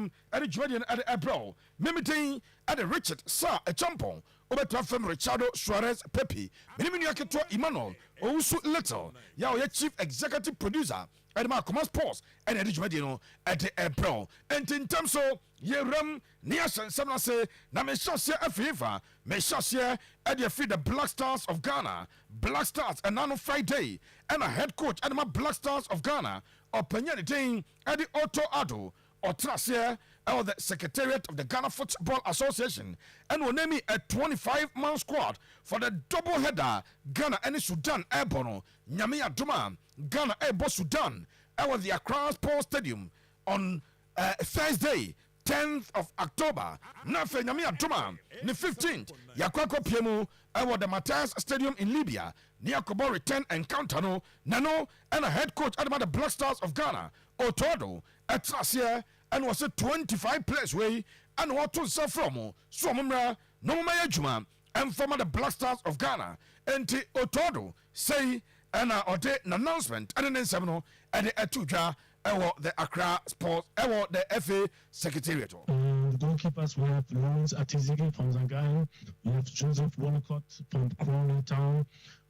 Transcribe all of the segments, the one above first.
Nim at the Jordan at the April, Mimiting at the Richard Sa a Champon, over to from Richardo Suarez Pepe, Minimiaketo Emmanuel, also Little, Yao Chief Executive Producer, at the Marcomas Post, and at the Jordan at the April. And in terms of Yeram, Niasan Samase, Nameshasia Afifa, Meshasia, at the feed the Black Stars of Ghana, Black Stars, and on Friday, and a head coach at the Black Stars of Ghana, or Penyanity at the Otto Ado, or Tracia, or the Secretariat of the Ghana Football Association, and will name me a 25-man squad for the double header Ghana and Sudan Airborne, Nyamia Duma, Ghana Airborne Sudan, at the Accra Sports Stadium on Thursday, 10th of October. Nafe Nyamia Duma, the 15th, Yakwako Piemu, at the Matthias Stadium in Libya, near Kobori 10 encounter no, Nano, and a head coach at the Black Stars of Ghana, Otodo, at Tracia, and was a 25 players way, and what to suffer from, Swamra, no Mayajuma, and from the Black Stars of Ghana, and Otodo, say, and an announcement, and then seven at the Etuja, the Accra Sports, the FA Secretariat. The goalkeepers, we have Lawrence Atizigi from Zangai, we have Joseph Wolcott from Crawley Town,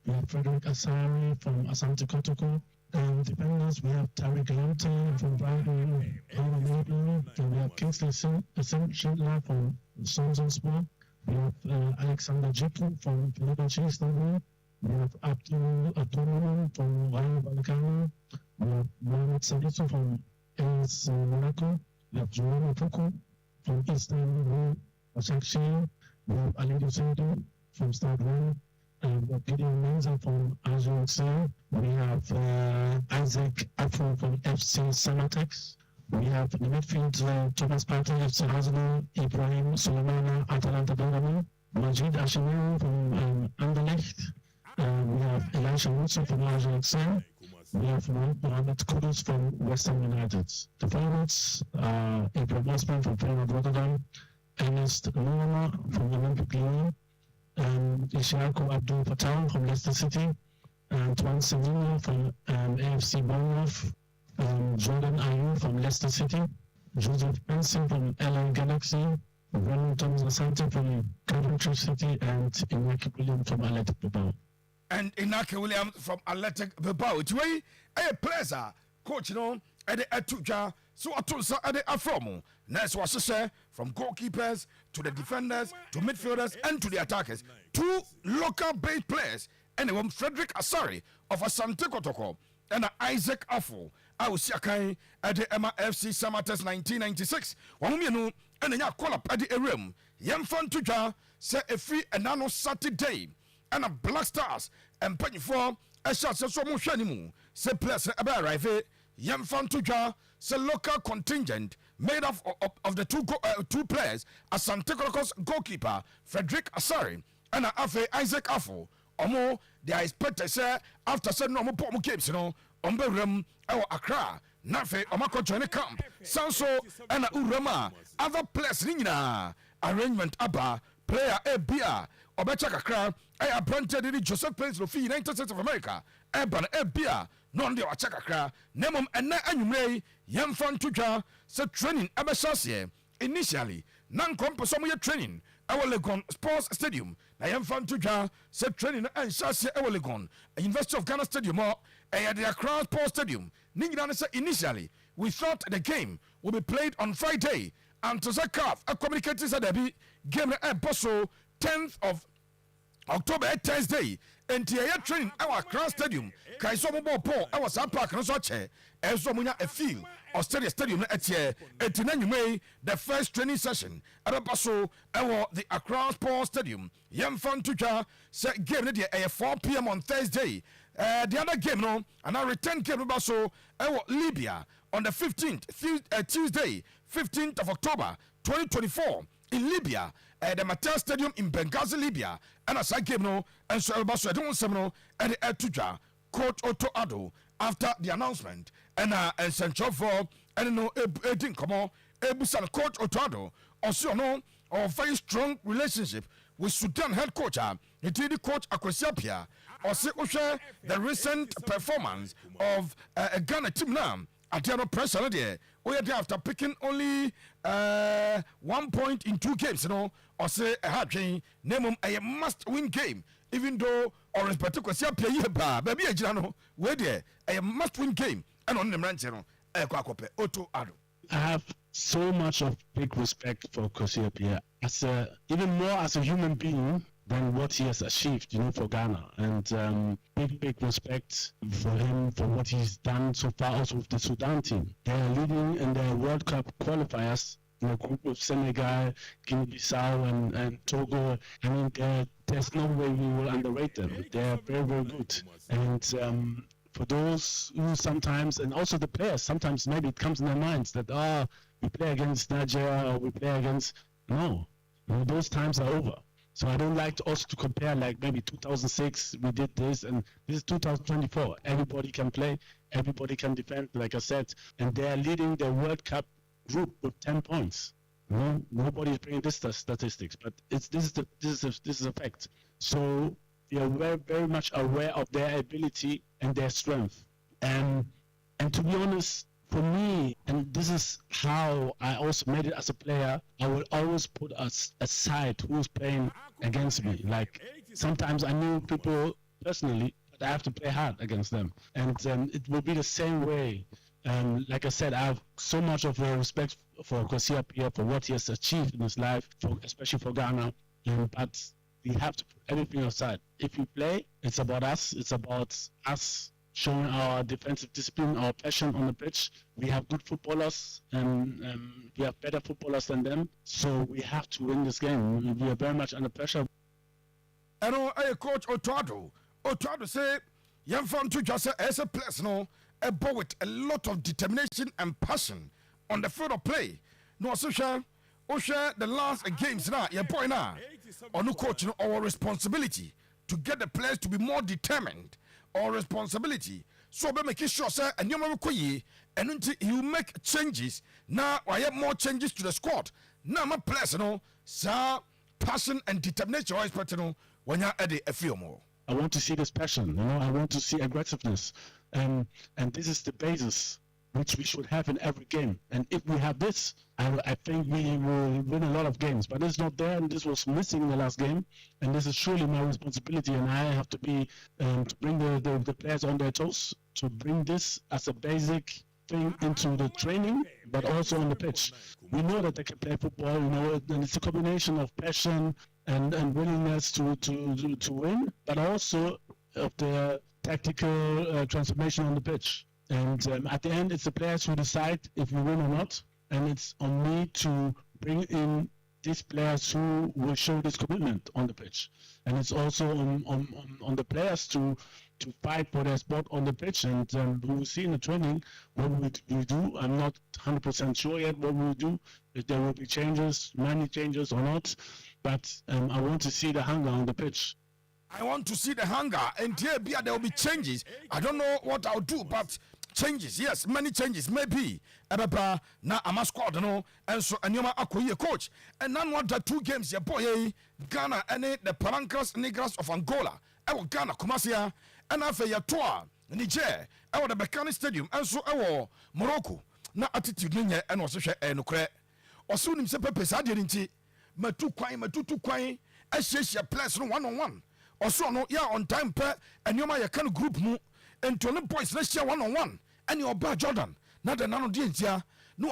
we have Frederick Asari from Asante Kotoko. Defenders, we have Tariq Lampton from Brighton, and we have Kingsley Schindler from Sonson Sport. We have Alexander Jipu from Philippe Istanbul. We have Abdul Atoman from Rayo Vallecano. We have Mohamed Salisu from AS Monaco. We have Jerome Puku from Istanbul, Başakşehir. We have Ali Dusedo from Stade Rennes. We have Gideon Menza from Ajax. We have Isaac Afro from FC Samatex. We have the midfield Thomas Partey, FC Arsenal, Ibrahim Sulemana, Atalanta Bergamo, Majid Ashimou from Anderlecht. We have Elisha Woodson from Ajax. We have Mohamed Kudus from West Ham United. The forwards are Ibrahim Osman from Feyenoord Rotterdam, Ernest Nuama from Olympique Lyon, Ishaku Abdul Fattah from Leicester City, Antoine Semenyo from AFC Bournemouth, Jordan Ayew from Leicester City, Joseph Benson from LA Galaxy, Ronald Thomas Asante from Coventry City, and Inaki Williams from Athletic Bilbao. And Inaki Williams from Athletic Bilbao. It's way a pleasure, coach, at the Etuja, so I told at the Afromo. Next was to say from goalkeepers to the defenders to midfielders and to the attackers. Two local based players, and one Frederick Asari of Asante Kotoko and Isaac Afo. I was Yakai at the Emma FC Samates 1996. One and then you call up at the room. Young Fan Tuja say a free and nano Saturday. And a Black Stars and penny for a shot so much anymore. Say plus about arrive. Yam Fantuja, say local contingent made up of the two players, Asante Kotoko's goalkeeper, Frederick Asari, and Afe Isaac Afo. Omo, they are expected say after saying no more games, Omberem, our Accra, Nafe, Omako join the camp, Sanso, and Urama, other players, Nina, arrangement Abba, player Ebia, Obecha Kakra, I appointed Joseph Prince of United States of America, Eban Ebia, non de Wachakakra, Nemum and Na Anumre, Yam Fan Tuja, said training Abashasie, initially, non composomoya training, our Legon Sports Stadium, Yam Fan Tuja, said training and Shasia our Legon, University of Ghana Stadium, and at the Accra Sports Stadium. Ningran said initially, we thought the game will be played on Friday, and to Zakaf, a communicator said the game at Bosso, 10th of October Thursday, and Tia training our Accra Stadium, Kaisomo Paul, our South Park, and such a field, Australia Stadium at here, 89 May, the first training session at a Basso, the Accra Sports Stadium. Yam Fan Tuja said game at 4 p.m. on Thursday. The other game, no, and our return game Basso, Libya on the 15th, Tuesday, 15th of October, 2024. In Libya, the Matthias Stadium in Benghazi, Libya, and as I came no, and so I don't seminal at the Etuja, Coach Otto Ado, after the announcement, and Central for, and no, Edin Komo, Ebusan Coach Otto Ado, also no, or very strong relationship with Sudan head coach, the coach Akwesiapia, or say the recent performance of a Ghana team now. Atiano pressure no there. Oh yeah, after picking only 1 point in 2 games, or say a hard train, name a must-win game, even though or respect to Kwasia Pia ba, baby a Jirano, where there a must-win game, and on the Ranchero, a Quacope, Otto Ado. I have so much of big respect for Kosia Pia as even more as a human being than what he has achieved, for Ghana. And big respect for him for what he's done so far also with the Sudan team. They are leading in the World Cup qualifiers in a group of Senegal, Guinea-Bissau and Togo. I mean, there's no way we will underrate them. They are very good. And for those who sometimes, and also the players, sometimes maybe it comes in their minds that, we play against Nigeria or we play against... No, those times are over. So I don't like to also to compare like maybe 2006 we did this and this is 2024. Everybody can play, everybody can defend, like I said, and they are leading the World Cup group with 10 points. Nobody is bringing this statistics, but this is a fact. So they are very much aware of their ability and their strength. And to be honest, for me, and this is how I also made it as a player, I will always put us aside who's playing against me. Like sometimes I knew people personally, but I have to play hard against them. And it will be the same way. Like I said, I have so much of respect for Kosia Pia for what he has achieved in his life, especially for Ghana. But we have to put everything aside. If we play, it's about us. It's about us showing our defensive discipline, our passion on the pitch. We have good footballers and we have better footballers than them. So we have to win this game. We are very much under pressure. And coach Otoado say, young fan to just as a place, a boy with a lot of determination and passion on the field of play. No, so share the last games now, your boy now. Or no coach, our responsibility to get the players to be more determined. Or responsibility. So be making sure, sir, and you and until you make changes. Now I have more changes to the squad. Now my players, sir, passion and determination are expected when you're at a few more. I want to see this passion, I want to see aggressiveness. And this is the basis which we should have in every game. And if we have this, I think we will win a lot of games. But it's not there, and this was missing in the last game. And this is surely my responsibility, and I have to be to bring the players on their toes, to bring this as a basic thing into the training, but also on the pitch. We know that they can play football, and it's a combination of passion and willingness to win, but also of the tactical transformation on the pitch. And at the end, it's the players who decide if we win or not. And it's on me to bring in these players who will show this commitment on the pitch. And it's also on the players to fight for their spot on the pitch. And we will see in the training what we do. I'm not 100% sure yet what we will do, if there will be changes, many changes or not. But I want to see the hunger on the pitch. I want to see the hunger, and here there will be changes. I don't know what I'll do, but changes, yes, many changes, maybe. Na ama squad, and so and you're a coach. And none what the 2 games, your boy, Ghana, and the Parancas Negras of Angola, Ghana, Kumasia, and after your tour, Niger, the Bekani Stadium, and so Morocco, na attitude, and also share and cre. Or soon himself, I didn't Matu Quine, I say your place 1-on-1. Also, no, yeah, on time, and you're my kind of group, and to the boys, let's share 1-on-1. And you're bad Jordan, not the nano deans, yeah, no,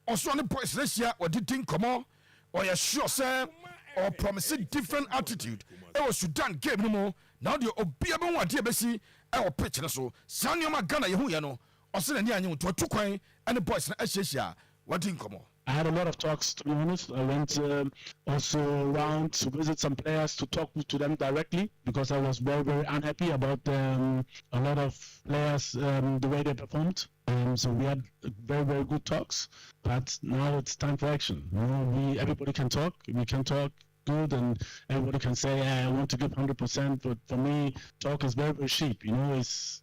also on the boys, let's share what did think come on, or you're sure, sir, or promising different attitude. It was Sudan game no more. Now the Obiabon, what dear Bessie, our pitch, so, Sanyama Ghana, you or send a to a 2 coin, and the boys, what didn't come on. I had a lot of talks, to be honest. I went also around to visit some players to talk to them directly because I was very unhappy about a lot of players, the way they performed. So we had very good talks, but now it's time for action. Everybody can talk. We can talk good, and everybody can say, I want to give 100%. But for me, talk is very cheap. It's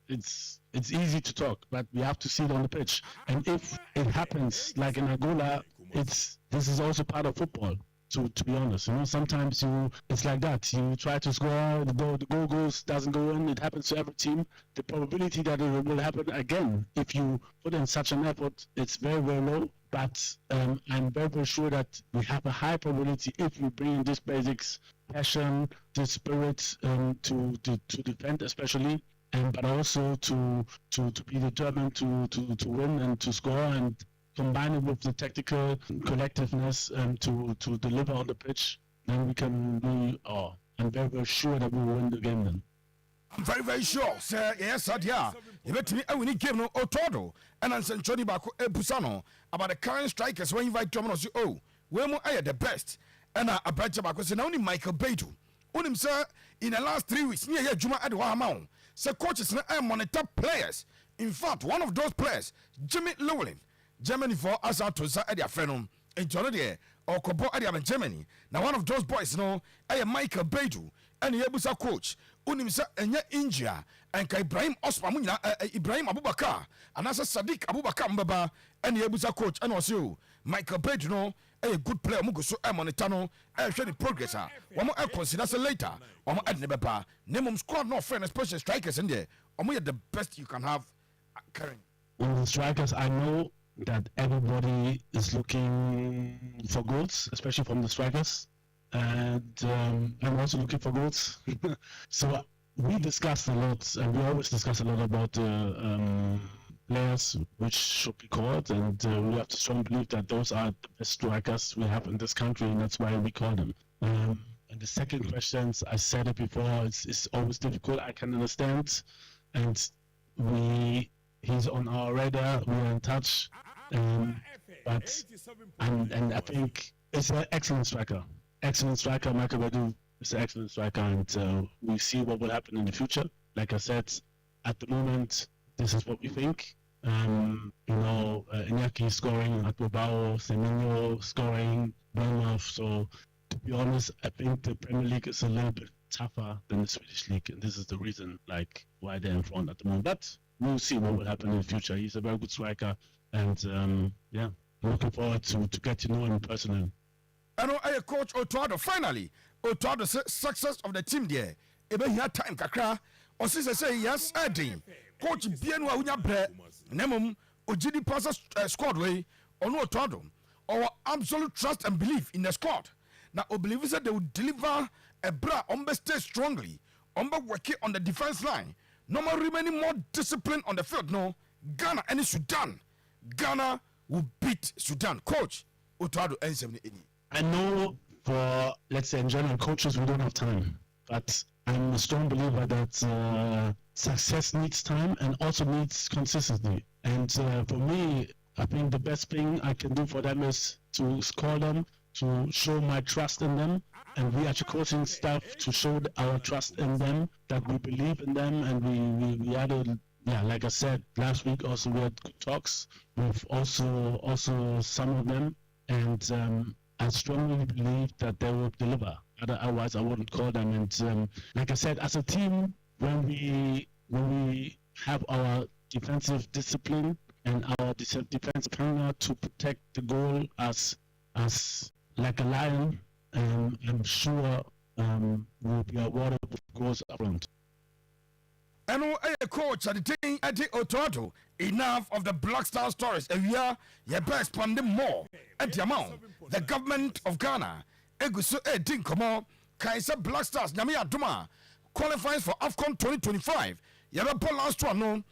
easy to talk, but we have to see it on the pitch. And if it happens like in Angola, this is also part of football. To be honest, sometimes it's like that. You try to score, the goal doesn't go in. It happens to every team. The probability that it will happen again, if you put in such an effort, it's very, very low. But I'm very, very sure that we have a high probability if we bring in these basics, passion, this spirit to defend, especially, but also to be determined to win and to score, and combine it with the tactical collectiveness to deliver on the pitch. Then we can I'm very, very sure that we will win the game then. I'm very, very sure, sir. Yes, sir. Yeah. You bet me, we need game no Otodo. And I'm saying Johnny Bako Busano about the current strikers when you invite Domino's. Oh, we're more the best. And I bet you Bako say now only Michael Beidou. Only sir in the last 3 weeks near here Juma at Wahamau. So coaches now monitor players. In fact, one of those players, Jimmy Llewellyn, Germany for Asante at their friend in Jordan or Kobo at Germany. Now one of those boys, Michael Beidou, and he was a coach. Unimsa enya India and Ibrahim Osman Ibrahim Abubakar and as Sadiq Abubakar Mbaba and the Ebusa coach and also Michael Bedno a good player Muguso Monetano show the progress. One more consider later. One more Adnebaba. Name squad no friend especially strikers in there. We are the best you can have current. On the strikers, I know that everybody is looking for goals, especially from the strikers. And I'm also looking for goals. So we discussed a lot, and we always discuss a lot about players which should be called, and we have to strongly believe that those are the best strikers we have in this country, and that's why we call them. And the second questions, I said it before, it's always difficult. I can understand, and he's on our radar. We're in touch, but I think it's an excellent striker. Excellent striker, Michael Beidou is an excellent striker, and we see what will happen in the future. Like I said, at the moment, this is what we think. Iñaki scoring, Atubao, Semenyo scoring, Bournemouth. So, to be honest, I think the Premier League is a little bit tougher than the Swedish League, and this is the reason, why they're in front at the moment. But we'll see what will happen in the future. He's a very good striker, and I'm looking forward to get to know him personally. I know coach Otoado. Finally, Otoado success of the team there. Ebe here time kakra. Osise say yes, Eddie. Coach Bienwa unya bre. Nemum Ojidi passes squad way. Ono Otoado. Our absolute trust and belief in the squad. Now, I believe that they will deliver a bra. Stay strongly. Working on the defense line. No more remaining more discipline on the field. No, Ghana and Sudan. Ghana will beat Sudan. Coach Otoado N78. I know for, let's say, in general, coaches, we don't have time. But I'm a strong believer that success needs time and also needs consistency. And for me, I think the best thing I can do for them is to score them, to show my trust in them. And we as a coaching staff to show our trust in them, that we believe in them. And we had like I said, last week also we had good talks with also some of them. And I strongly believe that they will deliver. Otherwise, I wouldn't call them. And like I said, as a team, when we have our defensive discipline and our defensive hunger to protect the goal as like a lion, I'm sure we'll be awarded with goals up front. And a coach at the team at the Otoado. Enough of the Black Star stories. And we are your best pandem more. At the amount, the government of Ghana, Eguso Dinkomo, Kaisa Black Stars, Namia Duma, qualifies for AFCON 2025. Yaba last one, no,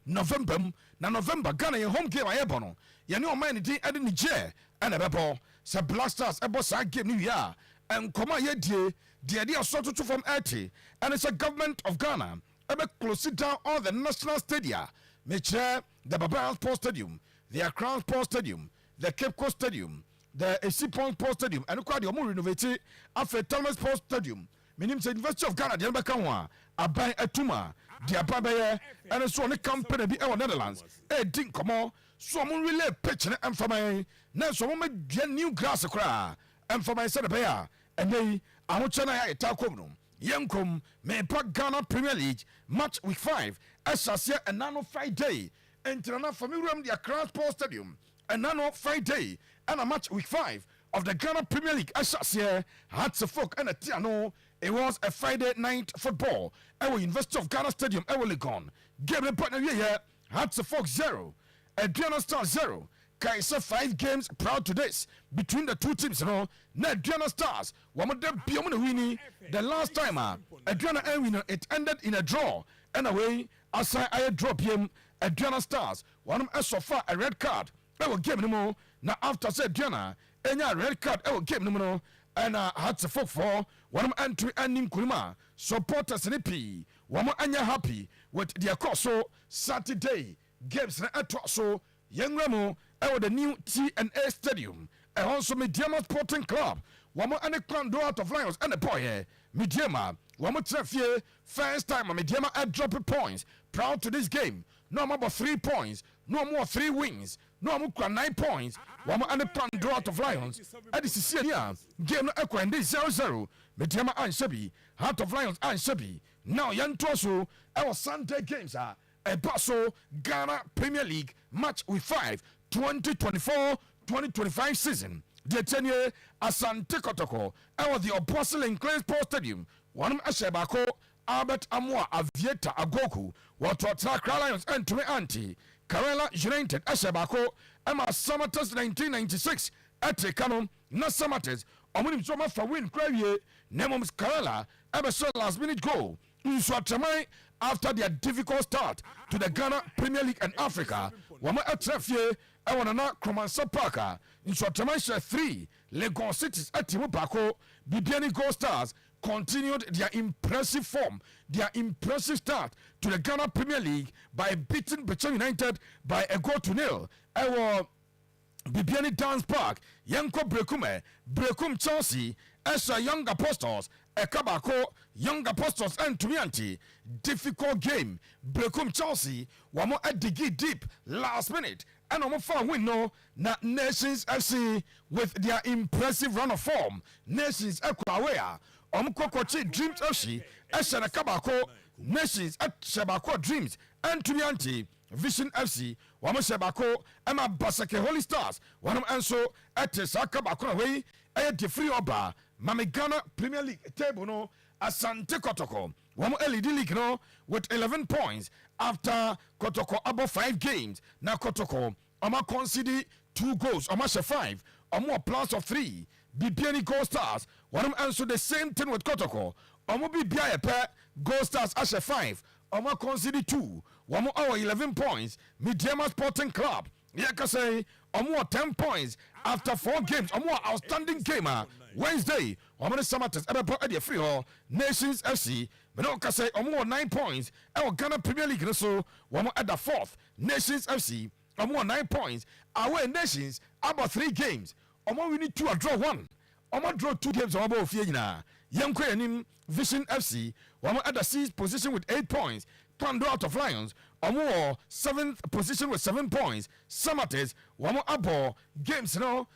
November, November, Ghana, your home game, I ebono. Yano man, at Niger, and a bebo, Sir Black Stars, a boss I give New Year, and Koma Yedi, the idea sort of from 80, and it's a government of Ghana. Ebe close it down all the national stadia. Meche, the Baba Sports Stadium, the Accra Sports Stadium, the Cape Coast Stadium, the Esipon Sports Stadium, and the more renovated after Thomas Sports Stadium. Meaning the University of Ghana, the Abakanwa, Abai Atuma, the Ababaye, and so on the company be our Netherlands. Dink come on, so I'm really pitching and for my now so I'm a new grass cry and for my son bear, and they I want China Takom. Yankum, me Park Ghana Premier League match week 5. Asasia and Nano Friday. And Tirana Familium, the Accra Sports Stadium. And Nano Friday. And a match week 5. of the Ghana Premier League. Ashasia had to folk and a Tiano. It was a Friday night football. Our University of Ghana Stadium, our Legon. Game the partner here had to folk 0. Adriana Stars 0. Kaisa 5 games proud to this between the two teams. Na Adriana Stars, one of them beyond winning. The last time, Adriana winner, it ended in a draw. And away, as I drop him, Adriana Stars, one of them so far a red card. I will give him more. Now after said Adriana, any red card, I will give him more. And had to folk for one of entry ending Kurima supporters in P. One more and happy with their course. So Saturday games at so young Ramo at the new T&A Stadium. And also Mediama Sporting Club. One more and a clan out of Lions and a boy here. Mediama, one more traffic. First time Mediama at dropping points. Proud to this game. No more 3 points. No more 3 wins. No more 9 points. One more and a clan out of Lions. At the Sicilian game echo and this 0-0. Mediama and Shabi. Heart of Lions and Shabi. Now Yan Toso. Our Sunday games are a Basso Ghana Premier League match with 5 2024-2025 season. The tenure Asante Kotoko. Our the Apostle in Clay Sports Stadium. One Ashebako Albert Amwa Avieta Agoku. What Lions and to me auntie. Karela United Ashebako Emma Samatas 1996 at Canon na Samatas. Omunim Soma for win Cravier Nemoms Karela Emerson last minute goal. Inswatamai after their difficult start to the Ghana Premier League and Africa. Wama Atrafie Ewanana Kromansa Parker. Inswatamai 3 Legon Cities at Timupako. Bibiani Gold Stars continued their impressive form, their impressive start to the Ghana Premier League by beating Bechem United by a goal to nil. Our Bibiani Dance Park, Yanko Brekum Chelsea, Esha Young Apostles, Ekabako, Young Apostles and Tumianti. Difficult game. Brekum Chelsea, one more at Digi deep last minute. And I'm far win no na Nations FC with their impressive run of form. Nations Ekwawea. Kokochi Dreams FC, Esha Kabako, Nations at Shabako Dreams and Tumianti. Vision FC, Wama Shabako, Emma Basake Holy Stars, one of Anso at Sakabako away, at the free oba, Mamigana Premier League table no, Asante Kotoko, Wama LED League no, with 11 points after Kotoko above 5 games. Now Kotoko, Oma conceded 2 goals, Oma 5, Oma plus of 3, Bibiani Gold Stars, one of Anso the same thing with Kotoko, Oma Bibia Pet, Gold Stars Asha 5, Oma conceded 2. One more 11 points. Mediama Sporting Club. Yaka say, more 10 points after 4 games. More outstanding gamer. Wednesday, one more Samatas. Ever at the free hall. Nations FC. Menoka say, more 9 points. Our Ghana Premier League. So, one more at the 4th. Nations FC. More 9 points. Our Nations. About 3 games. More we need to draw 1. More draw 2 games. More about Fiena. Yanko and Vision FC. One more at the 6th position with 8 points. Pando out of Lions, more 7th position with 7 points. Samates, one more abo games, more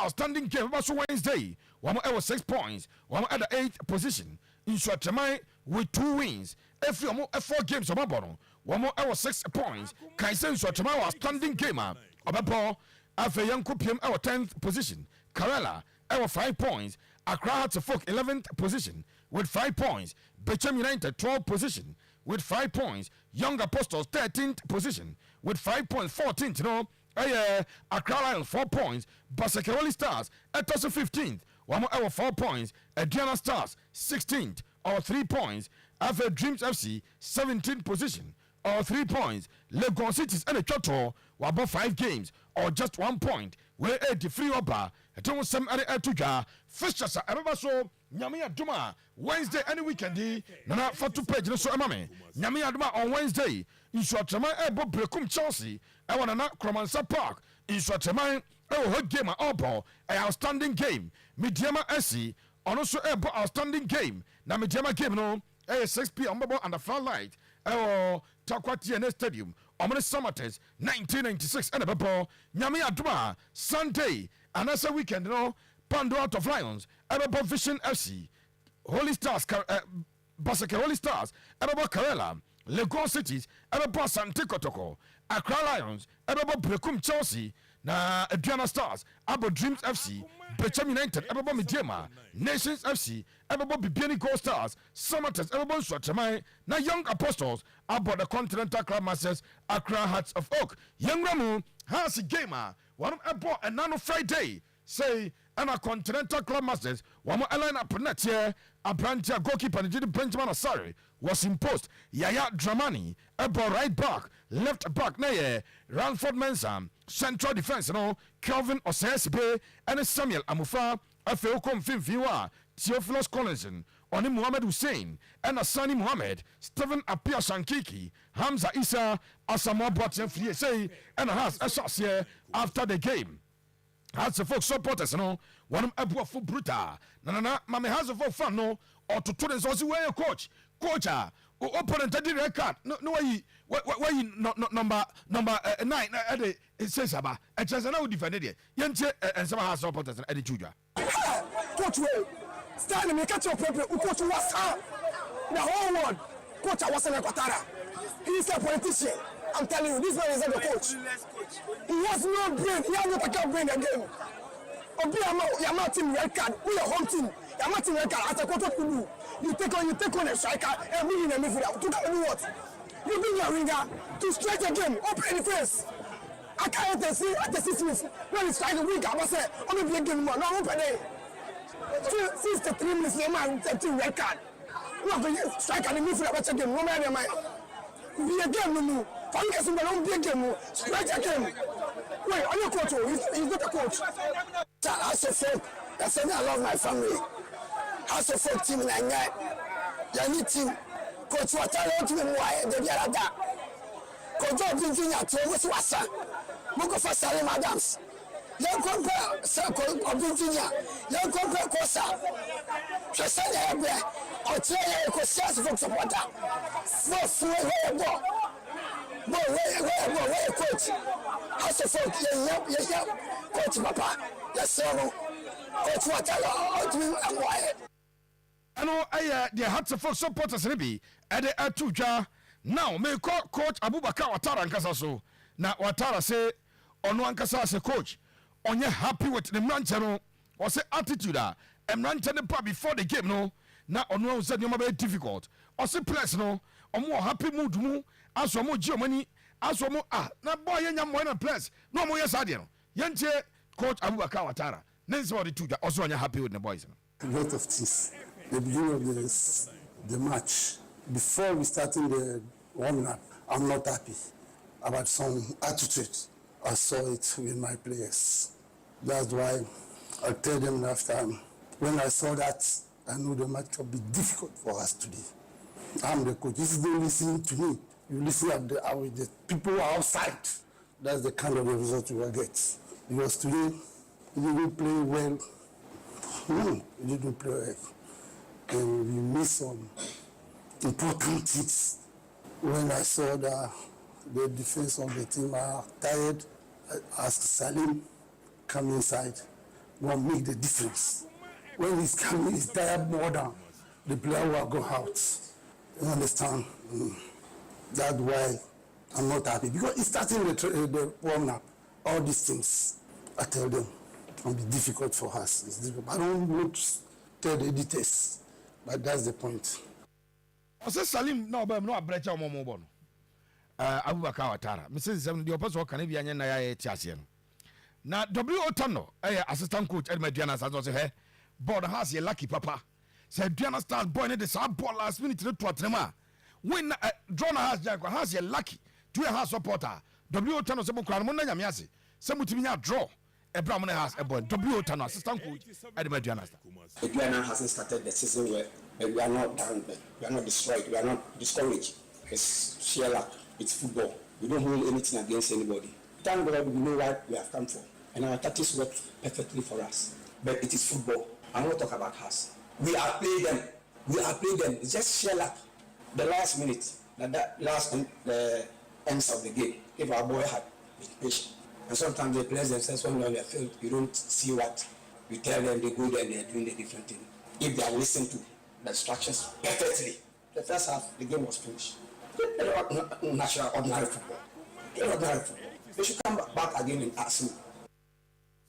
outstanding game. About Wednesday, one more 6 points. One more at the 8th position. In Shwatamai with 2 wins. If you more 4 games, one more 6 points. Kaisen Shwatamai outstanding gamer. Ababo, after Yankupium, our 10th position. Karela, our 5 points. Accra had to folk 11th position with 5 points. Bechem United 12th position with 5 points. Young Apostles 13th position with 5 points. 14th, Accra Lions 4 points. Basake Holy Stars Etoso 15th. One more 4 points. Adriana Stars 16th or 3 points. After Dreams FC 17th position or 3 points. Legon Cities and a Choto were above 5 games or just 1 point. Where the free upper. I don't some other Tuja. First, I remember so. Nyamia Duma Wednesday any weekend. Nana for 2 pages. So, Mammy. Nyamia Duma on Wednesday. In Shotama, Bob Brekum Chelsea. I want to Cromansa Park. In Shotama, hot game at Obo. An outstanding game. Mediama SC. On also a outstanding game. Now, Mediama game, no. 6 p.m. on the far light. Takwati and Stadium. Omni Samates 1996 and a ball. Nyamia Duma Sunday. And that's a weekend, Pando out of Lions, Ebaba Vision FC, Holy Stars, Basake Holy Stars, Ebaba Karela, Legon Cities, Ebaba Asante Kotoko, Accra Lions, Ebaba Brekum Chelsea, na Aduana Stars abo Dreams FC, Becham United ebebo Mediama, Nations FC ebebo Bibiani Gold Stars, Samatas ebebo Nswatamai, na Young Apostles abo the Continental Club Masters Accra Hearts of Oak. Young Ramu has a gamer one ebo and nano Friday say and a Continental Club Masters one more line up net here. A branch goalkeeper Benjamin Asare was imposed. Yaya Dramani ebo right back, left back naye Ranford Mensah, central defense no Kelvin Osesbe and Samuel Amufa Afeokom Finfiwa, Theophilus Collinson, Oni Muhammad Hussein, and Asani Muhammad, Stephen Apia Sankiki, Hamza Isa, Asamoah Boateng Free say, and has a shots here after the game. Has the folks supporters no one of Abu Fu Bruta. Nana, Mammy has a folk fan no or to turn also where your coach, opponent did record. No, way, number 9 it says about a chance now defended it. Yente and some has supporters and Eddie Judah. Coach, stand and catch your paper. Coach was the whole world. Coach was in a Qatar. He's a politician. I'm telling you, this man is not the coach. He has no brain. He has not a brain again. You're not team red card. We are home team. You're not team red card. As a Kotoko, you take on a striker and we in a midfielder. To do what? You bring your winger to straight again. Open the face. I can't see at the 6 minutes when it's trying to win. I must say, I'm going to be a more. No, open it. 63 minutes, you're not team red card. You have to strike and the midfielder. What's again? No matter my. Be a game, no. Focus on the long big game. Straight again. Wait, are you a coach? He's not a coach. As a folk, I said I love my family. As a folk team in Anya, you team. Coach, what I want to be why they are that. Coach, I'm thinking at home with Wassa. Look for Salim Adams. Young compare circle of Virginia. Young compare Cosa. Just say, or tell you, because folk supporter. Where coach? As a folk, yeah, coach Papa. Yes, sir. Coach, what I want to be why. I know the hearts of supporters maybe at the Atuja. Now may call coach Abubakar Watara and Kasaso. Now Watara say on one Kasa as a coach. On you happy with the Manchano or say attitude and Manchano part before the game no. Now on one said you may be difficult. Or say place no or more happy mood mo as more Germany as more now boy yam one place. No more yes adiano. Yente coach Abubakar Watara. Nancy what the two also on you happy with the boys. A lot of things. The beginning of the match, before we started the warm-up, I'm not happy about some attitude. I saw it with my players. That's why I tell them after, when I saw that, I knew the match would be difficult for us today. I'm the coach. If you don't listen to me, you listen with the people outside. That's the kind of the result you will get. Because today, you didn't play well. You didn't play well. And we missed some important things. When I saw the defense of the team are tired, I asked Salim, come inside, won't make the difference. When he's coming, he's tired more than the player will go out. You understand? That's why I'm not happy. Because it's starting the warm-up, all these things, I tell them, it will be difficult for us. It's difficult. I don't want to tell the details. But that's the point. I said Salim no but no abrecha omo bo no. Abubakar Watara. Mrs. the opposite can be anya na ya tiase no. Na W Otano assistant coach Edmediana say hey board has your lucky papa. Say Diana Stars boy need the ball last minute to atrema. When draw na has your lucky to a house supporter. W Otano say mo kra mo na nyame ase. Say mutimi nya draw. Abraham has a boy. W Otano assistant coach Edmediana Stars. Ghana hasn't started the season well, but we are not down, we are not destroyed, we are not discouraged. It's sheer luck, it's football. We don't hold anything against anybody. Thank God we know what we have come for, and our tactics work perfectly for us. But it is football. I want to talk about us. We are playing them. It's just sheer luck. The last minute, that last the ends of the game, if our boy had been patient. And sometimes they play themselves when on their field, you don't see what. We tell them they go there and they are doing the different thing. If they are listening to the instructions perfectly, the first half, the game was finished. Natural, ordinary football. They should come back again and ask me,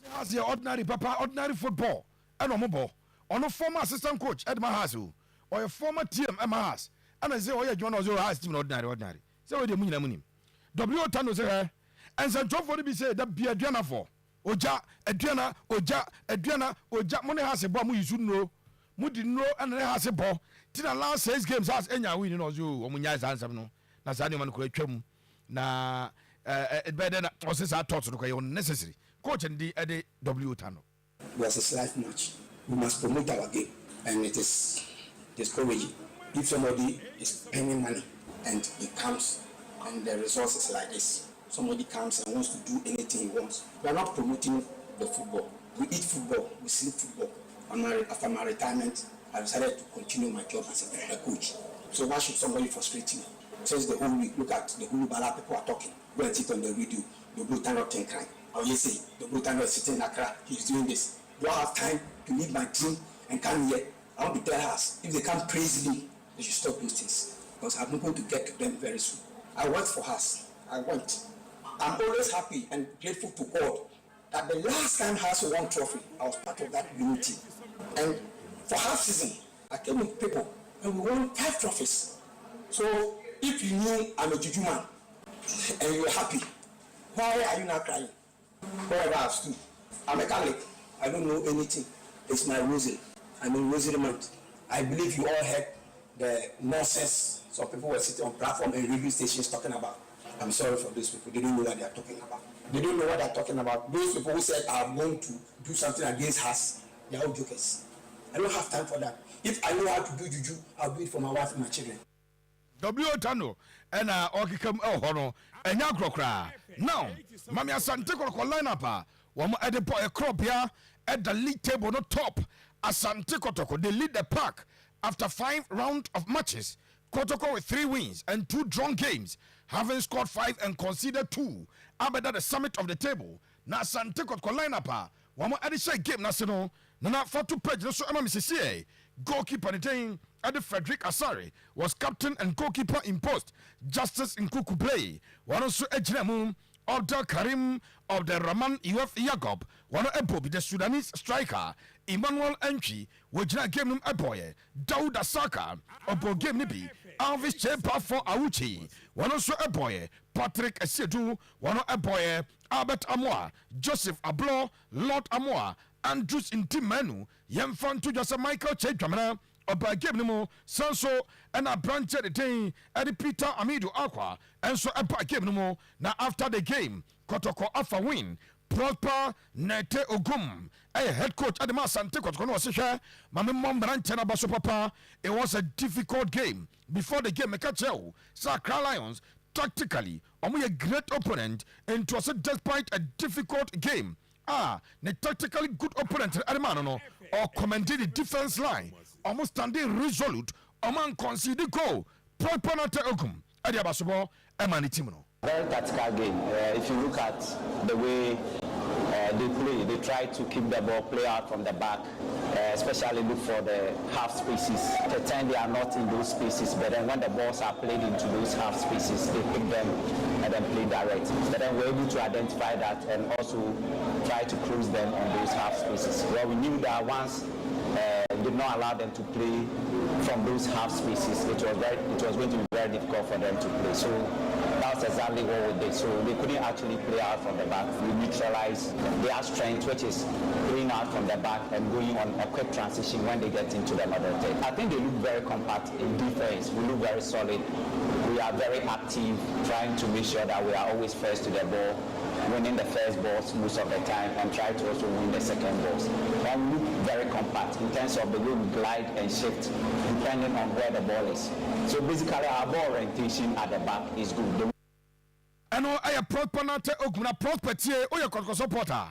has the ordinary papa, ordinary football, and omobo. On a former assistant coach, Edma Hasu, or a former TM Emma Has, and I say, oh, yeah, John Ozo has team ordinary. So the Munim. W. Tano say, and St. John for the be said that be a Diana for. Oja, Oja, money has a bomb, you should know. Mudi know, and has a ball. Tina last 6 games has any winning or you, or Munyas answer no. Nasani man could chum. Na, better than process our thoughts to necessary. Coach and the W. Tano. Versus life match. We must promote our game, and it is discouraging. If somebody is spending money and it comes and the resources like this, somebody comes and wants to do anything he wants. We are not promoting the football. We eat football, we sleep football. After my retirement, I decided to continue my job as a coach. So why should somebody frustrate me? Since the whole week, look at the whole Bala people are talking. Go and sit on the video. The blue tanner can cry. Or you say the blue tanner is sitting in Accra. He's doing this. Do I have time to leave my team and come here? I want to tell us if they can't praise me, they should stop those things. Because I'm not going to get to them very soon. I worked for us. I went. I'm always happy and grateful to God that the last time House won trophy, I was part of that unity. And for half season, I came with people and we won 5 trophies. So if you knew I'm a juju man and you're happy, why are you not crying? Wherever I stood, I'm a Catholic. I don't know anything. It's my rosary. I'm in rosary month. I believe you all heard the nonsense some people were sitting on platform and radio stations talking about. I'm sorry for those people. They don't know what they are talking about. They don't know what they are talking about. Those people who said I'm going to do something against us, they are all jokers. I don't have time for that. If I know how to do juju, I'll do it for my wife and my children. W. Tano and Okikam Hono and Yakrokra. Now, Mammy Asante Kotoko lineup. One at the boy crop here at the league table, not top. Asante Kotoko, they lead the pack after 5 rounds of matches. Kotoko with 3 wins and 2 drawn games, having scored 5 and conceded 2. Abed at the summit of the table. Now Asante Kotoko lineup. One more additional game national. Nana for 2 pages. So Emma Mississippi goalkeeper Adi Frederick Asare was captain and goalkeeper in post. Justice in Kuku play. One also Ejremu Abdel Karim of the Rahman Iwef Yagob. One Ebo the Sudanese striker Emmanuel Entry. Wajina game him Eboye. Daoud Asaka Obo game nibi. Alvis Chepa for Auchi. One also Eboye. Patrick Esedu. One Eboye. Albert Amoa. Joseph Ablo. Lord Amoa. Andrews in team menu. Yemfan to just Michael Chedramana. Oba game nimo Sanso and a branch at the thing at Peter Amidu Aqua and so a game nimo. Now after the game, Kotoko Alpha win. Prosper Nete Ogum, a head coach at the Asante Kotoko was share. Mammy Mom Branchana Baso Papa. It was a difficult game. Before the game, Mekachel, Sacra Lions tactically, only a great opponent, and it was despite a difficult game. The tactically good opponent Adamano or commanded the defense line, almost standing resolute, among conceded goal. Proponent Ogum, Adiabasobo, Emani Timono. Very tactical game. If you look at the way they play, they try to keep the ball, play out from the back, especially look for the half spaces. Pretend they are not in those spaces, but then when the balls are played into those half spaces, they pick them and then play direct. But then we're able to identify that and also try to close them on those half spaces. Well, we knew that once did not allow them to play from those half spaces, it was going to be very difficult for them to play. So that's exactly what we did. So they couldn't actually play out from the back. We neutralized their strength, which is playing out from the back and going on a quick transition when they get into the middle third. I think they look very compact in defense. We look very solid. We are very active, trying to make sure that we are always first to the ball, winning the first balls most of the time, and try to also win the second balls. And we look very compact in terms of the way we glide and shift, depending on where the ball is. So basically, our ball orientation at the back is good. And I a proponent Oguna property, or your Kotoko supporter.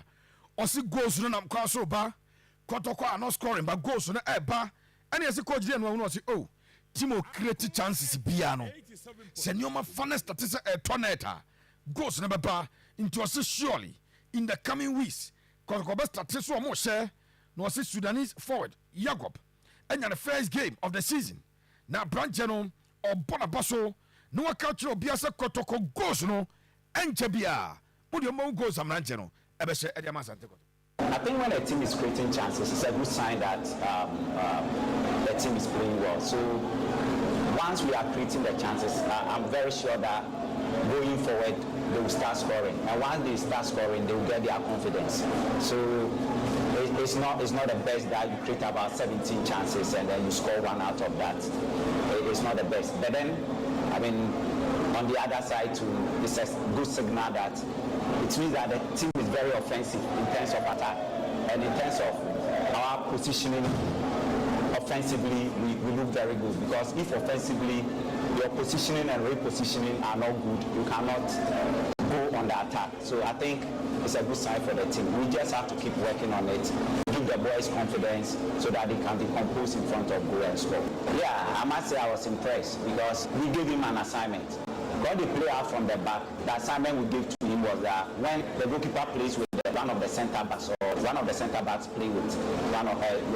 Or see goals no nam kwa so ba. Kotoko are not scoring, but goals no eba. And as a coach, then one was oh, Timo create chances biano. Senior funnest that is a tornata. Goals never ba into us surely in the coming weeks. Kotoko best that so more share. No see Sudanese forward Yagob. And the first game of the season. Now Branch General or Bonabaso. No culture biasa Kotoko goes no enche bia. Put your mo goes am rancheno. Ebese Ediama Sante Kotoko. I think when a team is creating chances, it's a good sign that the team is playing well. So once we are creating the chances, I'm very sure that going forward, they will start scoring. And once they start scoring, they will get their confidence. So it's not the best that you create about 17 chances and then you score one out of that. It's not the best. But then, I mean, on the other side too, it's a good signal that it means that the team is very offensive in terms of attack. And in terms of our positioning, offensively, we look very good. Because if offensively, your positioning and repositioning are not good, you cannot go on the attack. So I think it's a good sign for the team. We just have to keep working on it, give the boys confidence so that they can be composed in front of goal and score. Yeah, I must say I was impressed because we gave him an assignment. When they play out from the back, the assignment we gave to him was that when the goalkeeper plays with one of the centre backs or one of the centre backs play with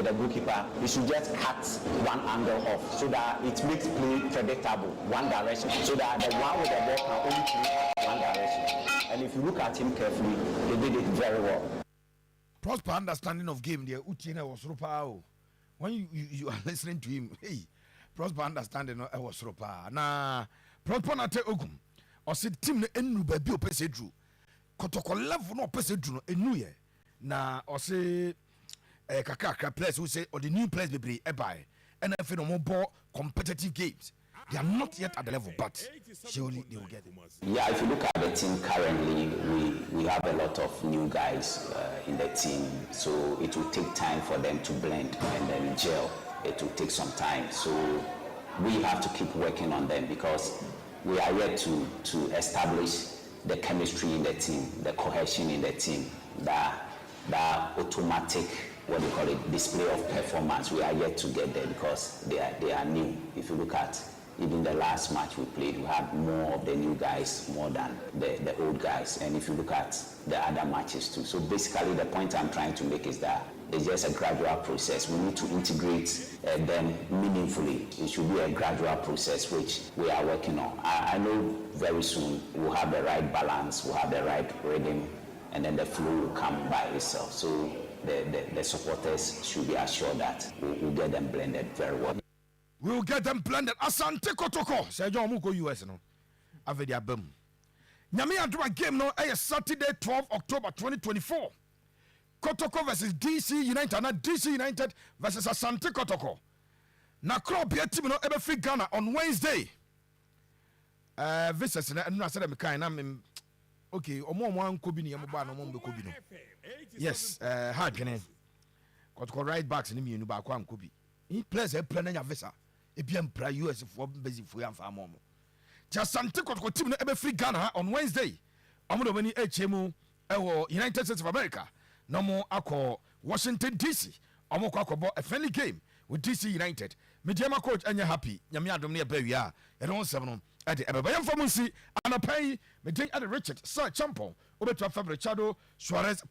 the goalkeeper, he should just cut one angle off so that it makes play predictable, one direction, so that the one with the ball can only play one direction. And if you look at him carefully, he did it very well. Prosper understanding of game there, Utina was Rupa. When you are listening to him, hey, Prosper understanding was Rupa. Nah, Prosper na te ogum. Or said team ne enu baby o pese drew. Kotoko level no pese drew no enu ye. Na or say kakaka players who say or the new players be buy. And if no more competitive games. They are not yet at the level, but surely they will get it. Yeah, if you look at the team currently, we have a lot of new guys in the team. So it will take time for them to blend and then gel. It will take some time. So we have to keep working on them because we are yet to establish the chemistry in the team, the cohesion in the team, that automatic, what they call it, display of performance. We are yet to get there because they are new. If you look at even the last match we played, we had more of the new guys more than the old guys. And if you look at the other matches too. So basically the point I'm trying to make is that it's just a gradual process. We need to integrate them meaningfully. It should be a gradual process which we are working on. I know very soon we'll have the right balance, we'll have the right rhythm, and then the flow will come by itself. So the supporters should be assured that we'll get them blended very well. We'll get them blended. Asante Kotoko. Say John Muko US no. Ave dia bam. Nyame adwa game no Saturday 12 October 2024. Kotoko versus DC United. Na DC United versus Asante Kotoko. Na club be team no ebe free Ghana on Wednesday. Versus na I said me kind na me okay, omo anko bi ne yemo ba no omo be ko bi no. Yes, hard gene. Kotoko right backs ni mienu ba kwa anko bi. He plays a plan na visa. Ebiam pra US for basic for am farm. Asante Kotoko team no ebe free Ghana on Wednesday. Omo do bani HMU United States of America. No more akọ Washington DC. Omo kwa akọbọ a friendly game with DC United. Mediama coach anya happy. Nyame adom ne eba wi a. E don 7 no. E de eba yam famunsi anapai me den Richard Sir Champon. Obetu Fabio Chado Suarez